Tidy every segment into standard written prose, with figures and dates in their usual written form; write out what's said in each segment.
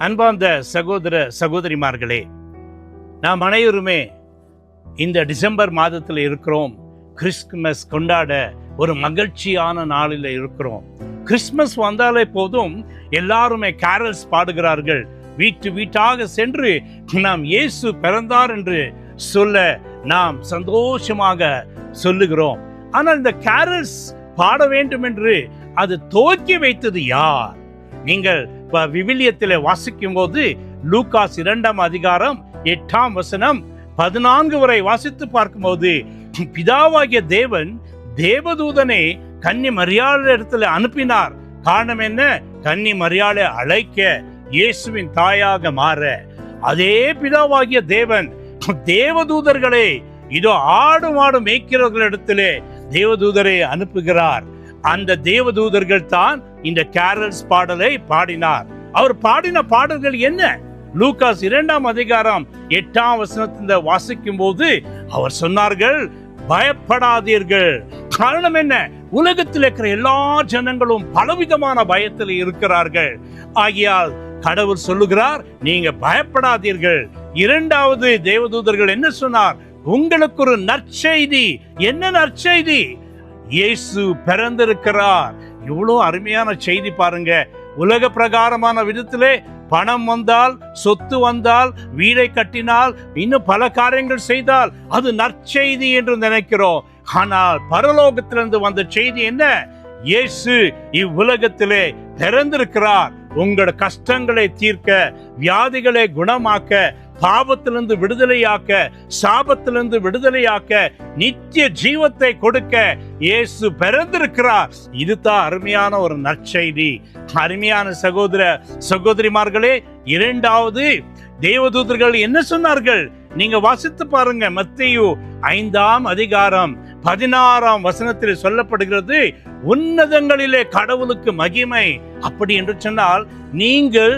அன்பார்ந்த சகோதர சகோதரிமார்களே, நாம் அனைவருமே இந்த டிசம்பர் மாதத்தில் இருக்கிறோம். கிறிஸ்துமஸ் கொண்டாட ஒரு மகிழ்ச்சியான நாளில் இருக்கிறோம். கிறிஸ்துமஸ் வந்தாலே போதும் எல்லாருமே கேரல்ஸ் பாடுகிறார்கள். வீட்டு வீட்டாக சென்று நாம் இயேசு பிறந்தார் என்று சொல்ல நாம் சந்தோஷமாக சொல்லுகிறோம். ஆனால் இந்த கேரல்ஸ் பாட வேண்டும் என்று அது துவக்கி வைத்தது யார்? நீங்கள் விவிலியத்தில் வாசிக்கும் போது லூகாஸ் 2 அதிகாரம் 8 14 வரை வாசித்து பார்க்கும்போது, பிதாவாகிய தேவன் தேவதூதனை கன்னி மரியாதை இடத்துல அனுப்பினார். காரணம் என்ன? கன்னி மரியாதை அழைக்க, இயேசுவின் தாயாக மாற. அதே பிதாவாகிய தேவன் தேவதூதர்களே, இதோ ஆடு மாடு மேய்க்கிறவர்களிடத்திலே தேவதூதரை அனுப்புகிறார். அந்த தேவதூதர்கள் தான் இந்த கேரல்ஸ் பாடலை பாடினார். அவர் பாடின பாடல்கள் என்ன? லூகாஸ் 2 அதிகாரம் 8 வாசிக்கும் போது அவர் சொன்னார்கள், பயப்படாதீர்கள். காரணம் என்ன? உலகத்தில் இருக்கிற எல்லா ஜனங்களும் பலவிதமான பயத்தில் இருக்கிறார்கள். ஆகையால் கடவுள் சொல்லுகிறார், நீங்க பயப்படாதீர்கள். 2வது தேவதூதர்கள் என்ன சொன்னார்? உங்களுக்கு ஒரு நற்செய்தி. என்ன நற்செய்தி? இயேசு பிறந்திருக்கிறார். இவ்வளவு அருமையான செய்தி பாருங்க. உலக பிரகாரமான விதத்திலே பணம் வந்தால், சொத்து வந்தால், வீடை கட்டினால், இன்னும் பல காரியங்கள் செய்தால் அது நற்செய்தி என்று நினைக்கிறோம். ஆனால் பரலோகத்திலிருந்து வந்த செய்தி என்ன? இயேசு இவ்வுலகத்திலே பிறந்திருக்கிறார். உங்களோட கஷ்டங்களை தீர்க்க, வியாதிகளை குணமாக்க, பாவத்திலிருந்து விடுதலையாக்க, சாபத்திலிருந்து விடுதலையாக்க, நித்திய ஜீவத்தை கொடுக்க இயேசு பிறந்திருக்கிறார். இதுதான் அருமையான ஒரு நற்செய்தி. அருமையான சகோதர சகோதரிமார்களே, 2வது தேவதூதர்கள் என்ன சொன்னார்கள்? நீங்க வாசித்து பாருங்க. மத்தேயு 5 அதிகாரம் 16 சொல்லப்படுகிறது, உன்னதங்களிலே கடவுளுக்கு மகிமை. அப்படி என்று சொன்னால், நீங்கள்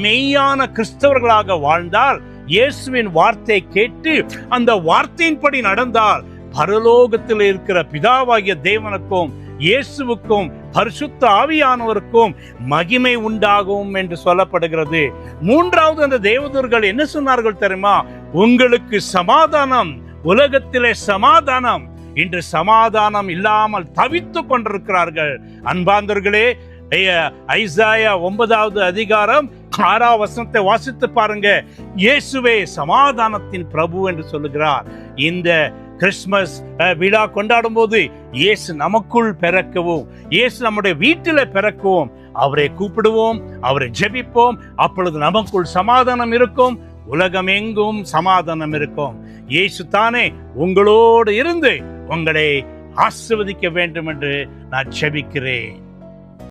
மெய்யான கிறிஸ்தவர்களாக வாழ்ந்தால், இயேசுவின் வார்த்தை கேட்டு அந்த வார்த்தையின்படி நடந்தால், பரலோகத்தில் இருக்கிற பிதாவாகிய தேவனுக்கும் இயேசுவுக்கும் பரிசுத்த ஆவியானவருக்கும் மகிமை உண்டாகும் என்று சொல்லப்படுகிறது. 3வது அந்த தேவதூதர்கள் என்ன சொன்னார்கள் தெரியுமா? உங்களுக்கு சமாதானம். உலகத்திலே சமாதானம். இன்று சமாதானம் இல்லாமல் தவித்துக் கொண்டிருக்கிறார்கள். அன்பார்ந்தவர்களே, ஐசாயா 9 அதிகாரம் 6 வாசித்து பாருங்க. இயேசுவே சமாதானத்தின் பிரபு என்று சொல்லுகிறார். இந்த கிறிஸ்துமஸ் விழா கொண்டாடும் போது இயேசு நமக்குள் பிறக்கவும், இயேசு நம்முடைய வீட்டில் பிறக்கவும், அவரை கூப்பிடுவோம், அவரை ஜெபிப்போம். அப்பொழுது நமக்குள் சமாதானம் இருக்கும், உலகம் எங்கும் சமாதானம் இருக்கும். இயேசு தானே உங்களோடு இருந்து உங்களை ஆசீர்வதிக்க வேண்டும் என்று நான் ஜெபிக்கிறேன்.